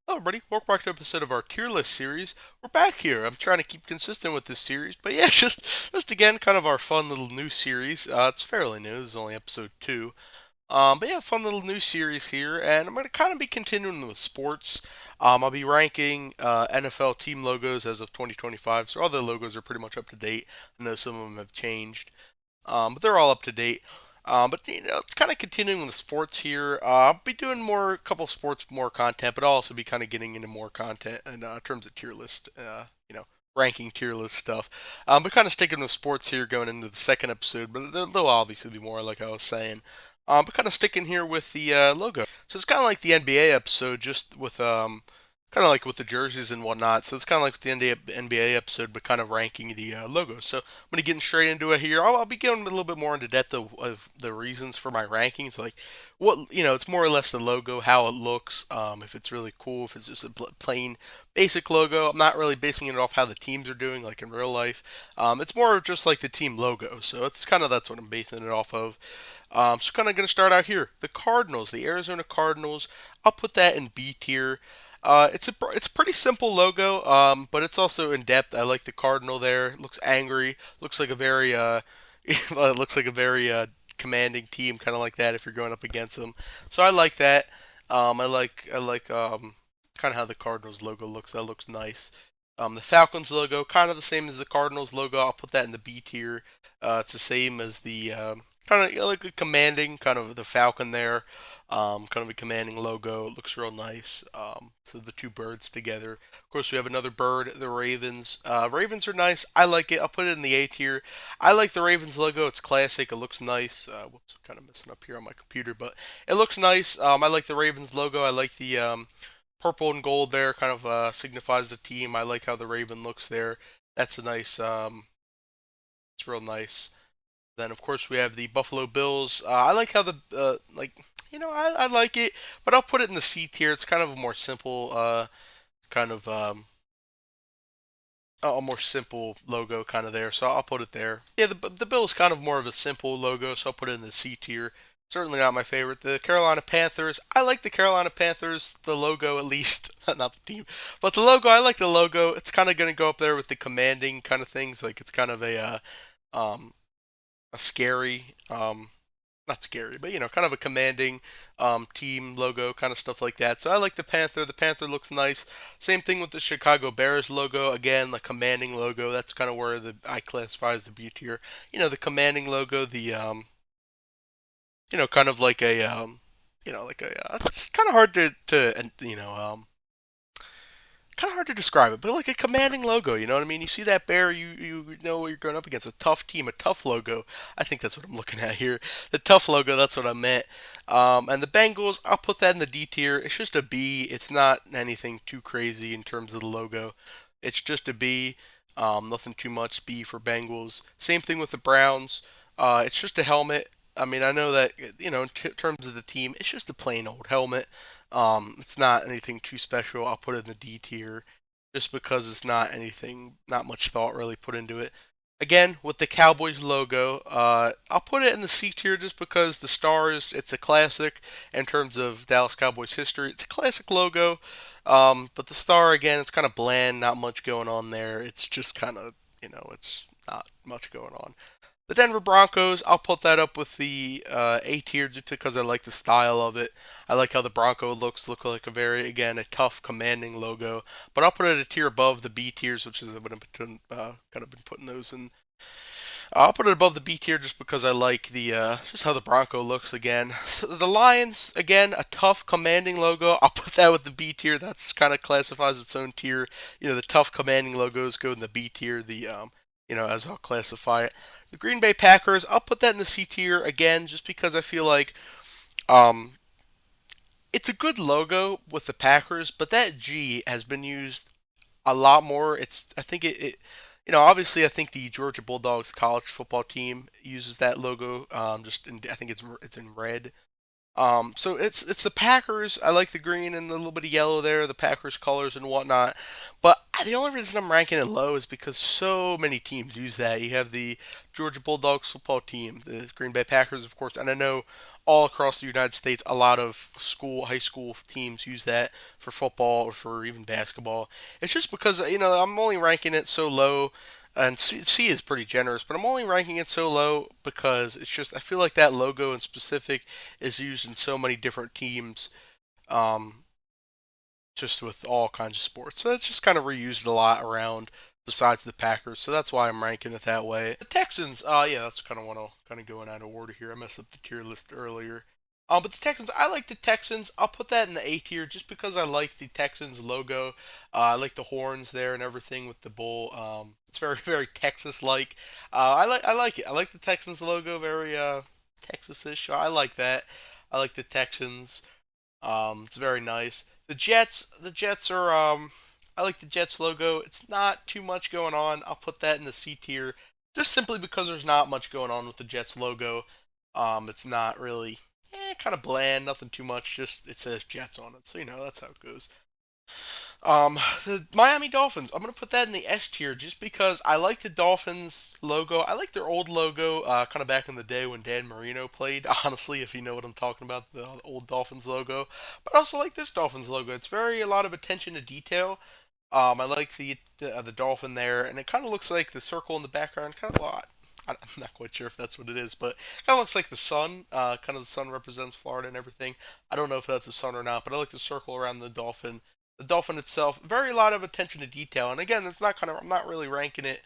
Hello, everybody. Welcome back to an episode of our tier list series. We're back here. I'm trying to keep consistent with this series, but yeah, just again, kind of our fun little new series. It's fairly new. This is only episode two. But yeah, fun little new series here, and I'm going to kind of be continuing with sports. I'll be ranking NFL team logos as of 2025, so all the logos are pretty much up to date. I know some of them have changed, but they're all up to date. But it's kind of continuing with the sports here. I'll be doing more, a couple of sports, more content, but I'll also be kind of getting into more content in terms of tier list, ranking tier list stuff. But kind of sticking with sports here, going into the second episode, but there'll obviously be more, like I was saying. But kind of sticking here with the logo. So it's kind of like the NBA episode, just with kind of like with the jerseys and whatnot. So it's kind of like the NBA episode, but kind of ranking the logo. So I'm going to get straight into it here. I'll be going a little bit more into depth of the reasons for my rankings, like what it's more or less the logo, how it looks, if it's really cool, if it's just a plain basic logo. I'm not really basing it off how the teams are doing, like in real life. It's more just like the team logo. So it's kind of that's what I'm basing it off of. So kind of going to start out here. The Cardinals, the Arizona Cardinals. I'll put that in B tier. It's a pretty simple logo, but it's also in depth. I like the cardinal there. It looks angry. Looks like a very it looks like a very commanding team, kind of like that if you're going up against them. So I like that. I like kind of how the Cardinals logo looks. That looks nice. The Falcons logo, kind of the same as the Cardinals logo. I'll put that in the B tier. It's the same as the kind of like a commanding kind of the Falcon there. Kind of a commanding logo. It looks real nice. So the two birds together. Of course, we have another bird, the Ravens. Ravens are nice. I like it. I'll put it in the A tier. I like the Ravens logo. It's classic. It looks nice. Whoops, I'm kind of messing up here on my computer, but it looks nice. I like the Ravens logo. I like the purple and gold there. Kind of signifies the team. I like how the Raven looks there. That's a nice. It's real nice. Then of course we have the Buffalo Bills. I like how the I like it, but I'll put it in the C tier. It's kind of a more simple kind of a more simple logo kind of there, so I'll put it there. Yeah, the Bills kind of more of a simple logo, so I'll put it in the C tier. Certainly not my favorite. The Carolina Panthers. I like the Carolina Panthers, the logo at least, not the team, but the logo. I like the logo. It's kind of going to go up there with the commanding kind of things. Like it's kind of um, a scary, not scary, but kind of a commanding team logo, kind of stuff like that. So I like the Panther. The Panther looks nice. Same thing with the Chicago Bears logo. Again, the commanding logo. That's kind of where the I classify as the B tier. The commanding logo. The kind of like a like a. It's kind of hard to kind of hard to describe it, but like a commanding logo. You know what I mean? You see that bear, you know what you're going up against. A tough team, a tough logo. I think that's what I'm looking at here. The tough logo. That's what I meant. And the Bengals, I'll put that in the D tier. It's just a B. It's not anything too crazy in terms of the logo. It's just a B. Nothing too much. B for Bengals. Same thing with the Browns. It's just a helmet. I mean, I know that in terms of the team, it's just a plain old helmet. It's not anything too special. I'll put it in the D tier just because it's not anything, not much thought really put into it. Again, with the Cowboys logo, I'll put it in the C tier just because the stars, it's a classic in terms of Dallas Cowboys history. It's a classic logo, but the star, again, it's kind of bland, not much going on there. It's just kind of, it's not much going on. The Denver Broncos, I'll put that up with the A tier just because I like the style of it. I like how the Bronco look like a very, again, a tough, commanding logo. But I'll put it a tier above the B tiers, which is what I'm kind of been putting those in. I'll put it above the B tier just because I like the just how the Bronco looks again. So the Lions, again, a tough, commanding logo. I'll put that with the B tier. That's kind of classifies its own tier. The tough, commanding logos go in the B tier. The as I'll classify it. The Green Bay Packers, I'll put that in the C tier again, just because I feel like um, it's a good logo with the Packers, but that G has been used a lot more. I think obviously I think the Georgia Bulldogs college football team uses that logo. I think it's in red. So it's the Packers. I like the green and a little bit of yellow there, the Packers colors and whatnot. But the only reason I'm ranking it low is because so many teams use that. You have the Georgia Bulldogs football team, the Green Bay Packers, of course, and I know all across the United States. A lot of high school teams use that for football or for even basketball. It's just because I'm only ranking it so low, and C is pretty generous, but I'm only ranking it so low because it's just I feel like that logo in specific is used in so many different teams. Um, just with all kinds of sports. So it's just kind of reused a lot around besides the Packers. So that's why I'm ranking it that way. The Texans, yeah, that's kind of what I'm kind of going out of order here. I messed up the tier list earlier. But the Texans, I like the Texans. I'll put that in the A tier just because I like the Texans logo. I like the horns there and everything with the bull. It's very very Texas like. I like it. I like the Texans logo. Very Texas-ish. I like that. I like the Texans. It's very nice. The Jets are I like the Jets logo. It's not too much going on. I'll put that in the C tier just simply because there's not much going on with the Jets logo. It's not really kind of bland, nothing too much. Just it says Jets on it, so that's how it goes. The Miami Dolphins. I'm gonna put that in the S tier just because I like the Dolphins logo. I like their old logo, kind of back in the day when Dan Marino played. Honestly, if you know what I'm talking about, the old Dolphins logo. But I also like this Dolphins logo. It's very a lot of attention to detail. I like the dolphin there, and it kind of looks like the circle in the background. Kind of a lot. I'm not quite sure if that's what it is, but it kind of looks like the sun. Kind of the sun represents Florida and everything. I don't know if that's the sun or not, but I like the circle around the dolphin. The dolphin itself, very a lot of attention to detail, and again, it's not kind of I'm not really ranking it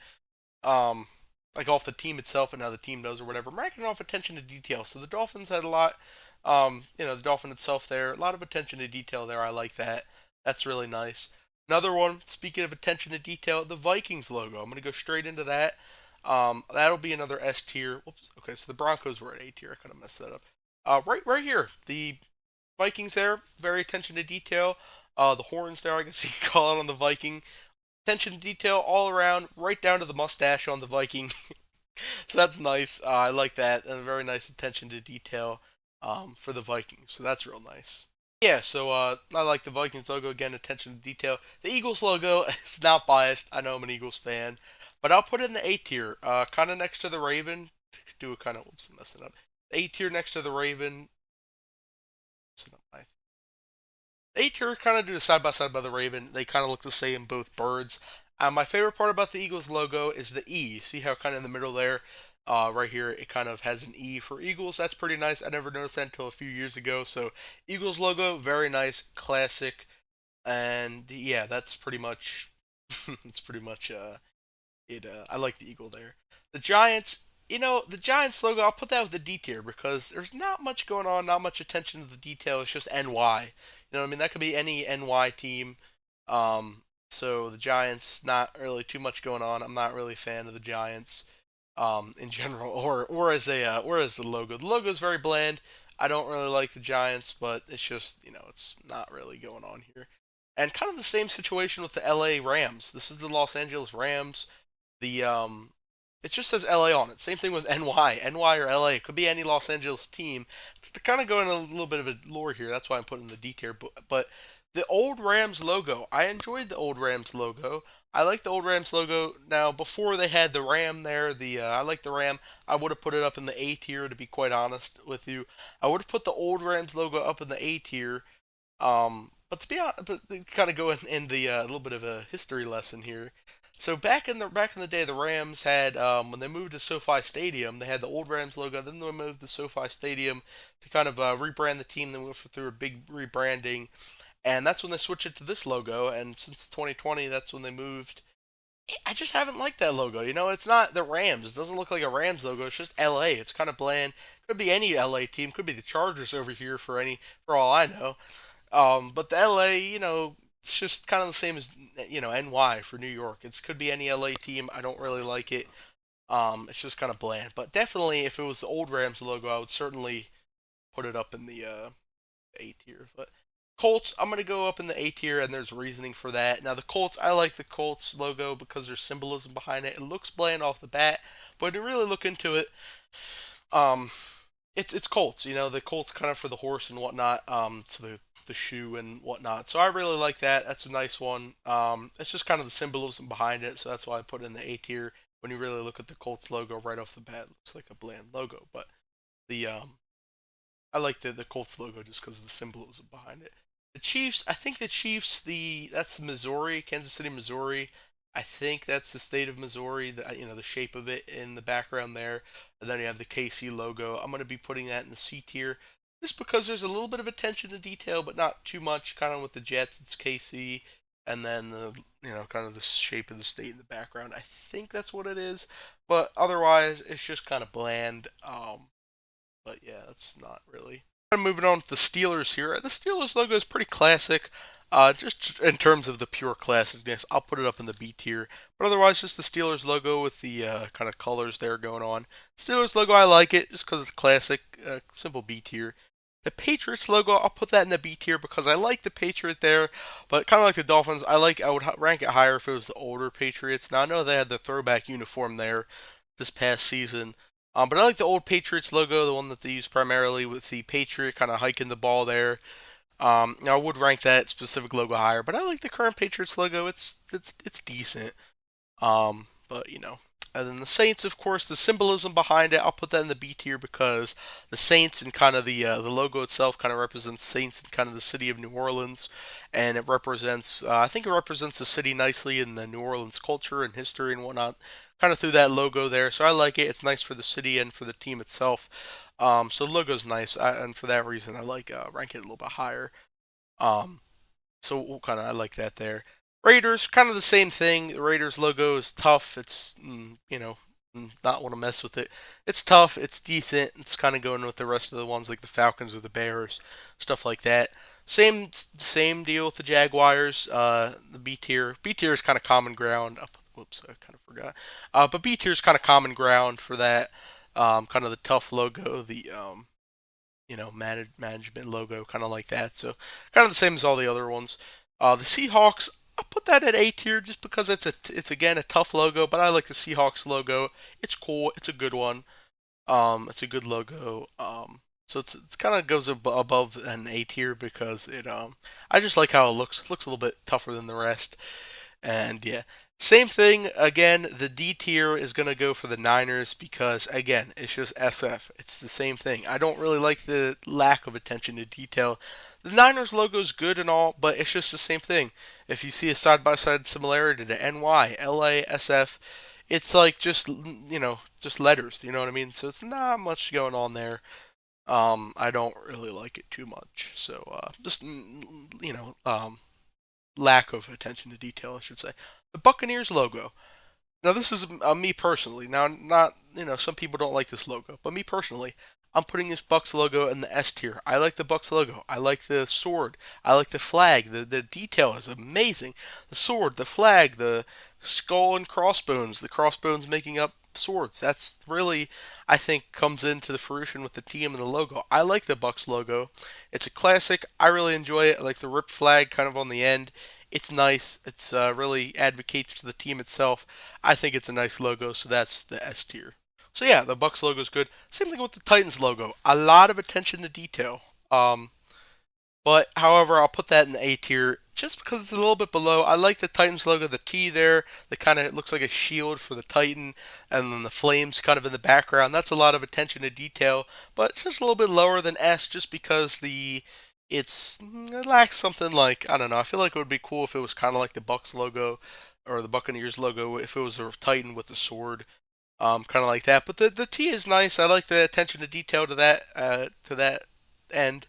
um like off the team itself and how the team does or whatever. I'm ranking it off attention to detail. So the Dolphins had a lot, the dolphin itself there, a lot of attention to detail there. I like that. That's really nice. Another one, speaking of attention to detail, the Vikings logo. I'm gonna go straight into that. That'll be another S tier. Whoops. Okay, so the Broncos were at A tier. I kind of messed that up. Right here, the Vikings there, very attention to detail. The horns there, I guess you could call it on the Viking. Attention to detail all around, right down to the mustache on the Viking. So that's nice. I like that, and a very nice attention to detail for the Vikings. So that's real nice. Yeah, so I like the Vikings logo again. Attention to detail. The Eagles logo is not biased. I know I'm an Eagles fan, but I'll put it in the A tier, kind of next to the Raven. Do a kind of whoops, I'm messing up. A tier next to the Raven. They two kind of do side by side by the Raven. They kind of look the same, both birds. My favorite part about the Eagles logo is the E. See how kind of in the middle there, right here, it kind of has an E for Eagles. That's pretty nice. I never noticed that until a few years ago. So Eagles logo, very nice, classic, and yeah, that's pretty much. It's pretty much it. I like the eagle there. The Giants. The Giants logo, I'll put that with the D tier because there's not much going on, not much attention to the detail. It's just NY. You know what I mean? That could be any NY team. So the Giants, not really too much going on. I'm not really a fan of the Giants, in general, or as the logo. The logo is very bland. I don't really like the Giants, but it's just it's not really going on here. And kind of the same situation with the LA Rams. This is the Los Angeles Rams. The it just says LA on it. Same thing with NY. NY or LA. It could be any Los Angeles team. To kind of go into a little bit of a lore here, that's why I'm putting the D tier. But the old Rams logo, I enjoyed the old Rams logo. I like the old Rams logo. Now, before they had the Ram there, I like the Ram. I would have put it up in the A tier, to be quite honest with you. I would have put the old Rams logo up in the A tier. But to be honest, but kind of go in the little bit of a history lesson here. So back in the day, the Rams had when they moved to SoFi Stadium, they had the old Rams logo. Then they moved to SoFi Stadium to kind of rebrand the team. They went through a big rebranding, and that's when they switched it to this logo. And since 2020, that's when they moved. I just haven't liked that logo. It's not the Rams. It doesn't look like a Rams logo. It's just LA. It's kind of bland. Could be any LA team. Could be the Chargers over here for all I know. But the LA, it's just kind of the same as NY for New York. It could be any LA team. I don't really like it. It's just kind of bland. But definitely, if it was the old Rams logo, I would certainly put it up in the A tier. But Colts, I'm gonna go up in the A tier, and there's reasoning for that. Now the Colts, I like the Colts logo because there's symbolism behind it. It looks bland off the bat, but when you really look into it, um, it's Colts. The Colts kind of for the horse and whatnot. So the shoe and whatnot. So I really like that. That's a nice one. It's just kind of the symbolism behind it. So that's why I put it in the A tier. When you really look at the Colts logo right off the bat, it looks like a bland logo. But the I like the Colts logo just because of the symbolism behind it. The Chiefs, I think the Chiefs, that's Missouri, Kansas City, Missouri. I think that's the state of Missouri. The shape of it in the background there, and then you have the KC logo. I'm gonna be putting that in the C tier, just because there's a little bit of attention to detail, but not too much. Kind of with the Jets, it's KC, and then kind of the shape of the state in the background. I think that's what it is, but otherwise, it's just kind of bland. But yeah, that's not really. I'm moving on to the Steelers here. The Steelers logo is pretty classic. Just in terms of the pure classicness, I'll put it up in the B tier. But otherwise, just the Steelers logo with the kind of colors there going on. Steelers logo, I like it just because it's classic, simple B tier. The Patriots logo, I'll put that in the B tier because I like the Patriot there, but kind of like the Dolphins, I would rank it higher if it was the older Patriots. Now I know they had the throwback uniform there this past season, but I like the old Patriots logo, the one that they use primarily with the Patriot kind of hiking the ball there. Now I would rank that specific logo higher, but I like the current Patriots logo. It's decent. But and then the Saints, of course, the symbolism behind it, I'll put that in the B tier because the Saints and kind of the logo itself kind of represents Saints and kind of the city of New Orleans, and it represents I think it represents the city nicely in the New Orleans culture and history and whatnot. Kind of through that logo there, so I like it. It's nice for the city and for the team itself. So the logo's nice, and for that reason, I like rank it a little bit higher. Um, so kind of I like that there. Raiders, kind of the same thing. The Raiders logo is tough. It's not want to mess with it. It's tough. It's decent. It's kind of going with the rest of the ones like the Falcons or the Bears, stuff like that. Same deal with the Jaguars. The B tier. B tier is kind of common ground. Whoops, I kind of forgot. But B tier is kind of common ground for that. Kind of the tough logo. The management logo, kind of like that. So kind of the same as all the other ones. The Seahawks, I'll put that at A tier just because it's again a tough logo, but I like the Seahawks logo. It's cool. It's a good one. It's a good logo. So it's kind of goes above an A tier because I just like how it looks. It looks a little bit tougher than the rest. And yeah, same thing again. The D tier is going to go for the Niners because again, it's just SF. It's the same thing. I don't really like the lack of attention to detail. The Niners logo is good and all, but it's just the same thing. If you see a side by side similarity to NY, LA, SF, it's like just letters. You know what I mean? So it's not much going on there. I don't really like it too much. So just lack of attention to detail, I should say. The Buccaneers logo. Now, this is me personally. Now, not some people don't like this logo, but me personally, I'm putting this Bucks logo in the S tier. I like the Bucks logo. I like the sword. I like the flag. The detail is amazing. The sword, the flag, the skull and crossbones. The crossbones making up swords. That's really, I think, comes into the fruition with the team and the logo. I like the Bucks logo. It's a classic. I really enjoy it. I like the ripped flag kind of on the end. It's nice. It's really advocates to the team itself. I think it's a nice logo, so that's the S tier. So yeah, the Bucks logo is good. Same thing with the Titans logo. A lot of attention to detail. But however, I'll put that in the A tier just because it's a little bit below. I like the Titans logo, the T there, that kind of looks like a shield for the Titan, and then the flames kind of in the background. That's a lot of attention to detail, but it's just a little bit lower than S just because it lacks something like, I don't know. I feel like it would be cool if it was kind of like the Bucks logo or the Buccaneers logo if it was a Titan with a sword, kind of like that. But the T is nice. I like the attention to detail to that end.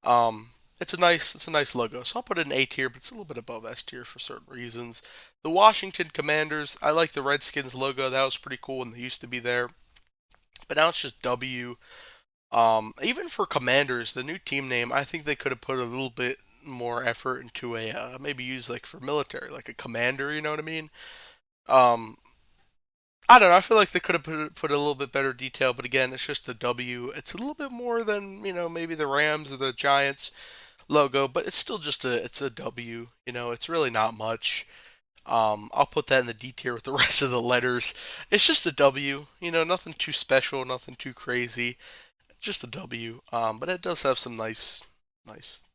Um, it's a nice logo. So I'll put it in A tier, but it's a little bit above S tier for certain reasons. The Washington Commanders, I like the Redskins logo. That was pretty cool when they used to be there. But now it's just W. Even for Commanders, the new team name, I think they could have put a little bit more effort into maybe use like for military, like a commander. You know what I mean? Um, I don't know. I feel like they could have put a little bit better detail, but again, it's just the W. It's a little bit more than maybe the Rams or the Giants logo, but it's still just it's a W. It's really not much. I'll put that in the D tier with the rest of the letters. It's just a W. Nothing too special, nothing too crazy. Just a W. But it does have some nice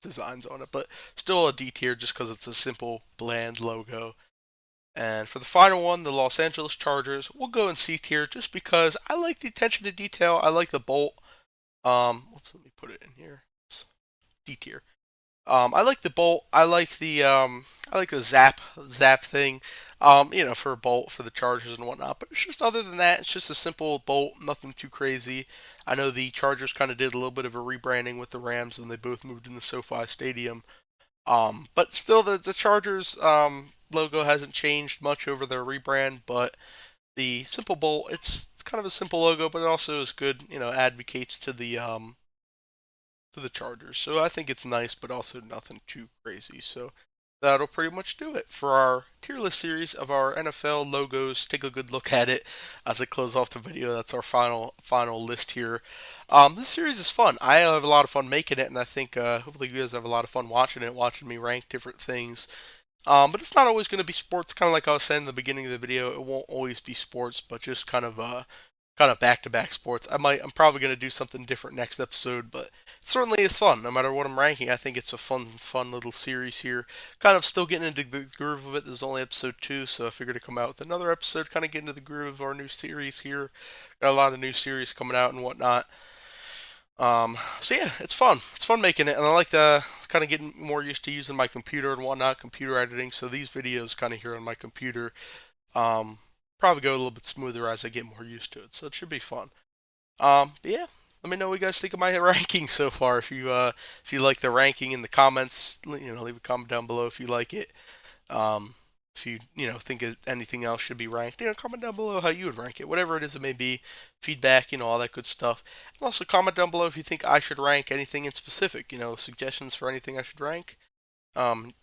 designs on it, but still a D tier just because it's a simple, bland logo. And for the final one, the Los Angeles Chargers, we'll go in C tier just because I like the attention to detail. I like the bolt. Whoops, let me put it in here. D tier. I like the bolt. I like the zap thing. For a bolt for the Chargers and whatnot. But it's just other than that, it's just a simple bolt, nothing too crazy. I know the Chargers kind of did a little bit of a rebranding with the Rams when they both moved in the SoFi Stadium. But still, the Chargers logo hasn't changed much over their rebrand. But the simple bolt, it's kind of a simple logo, but it also is good. Advocates to the Chargers. So I think it's nice, but also nothing too crazy. So that'll pretty much do it for our tier list series of our NFL logos. Take a good look at it as I close off the video. That's our final list here. This series is fun. I have a lot of fun making it, and I think hopefully you guys have a lot of fun watching it, watching me rank different things. But it's not always going to be sports. Kind of like I was saying in the beginning of the video, it won't always be sports, but just kind of back to back sports. I'm probably going to do something different next episode, but it certainly is fun. No matter what I'm ranking, I think it's a fun little series here. Kind of still getting into the groove of it. This is only episode 2, so I figured to come out with another episode, kind of get into the groove of our new series here. Got a lot of new series coming out and whatnot. So yeah, it's fun. It's fun making it, and I like to kind of getting more used to using my computer and whatnot, computer editing. So these videos kind of here on my computer. Um, Probably go a little bit smoother as I get more used to it. So it should be fun. But yeah, let me know what you guys think of my ranking so far. If you like the ranking in the comments, leave a comment down below if you like it. If you think anything else should be ranked, comment down below how you would rank it, whatever it is it may be. Feedback, all that good stuff. And also comment down below if you think I should rank anything in specific. Suggestions for anything I should rank.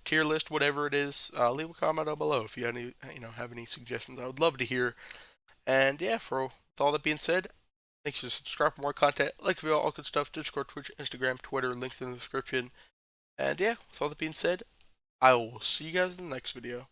Tier list, whatever it is. Leave a comment down below if you have any suggestions. I would love to hear. And yeah, with all that being said, make sure to subscribe for more content, like video, all good stuff. Discord, Twitch, Instagram, Twitter, links in the description. And yeah, with all that being said, I will see you guys in the next video.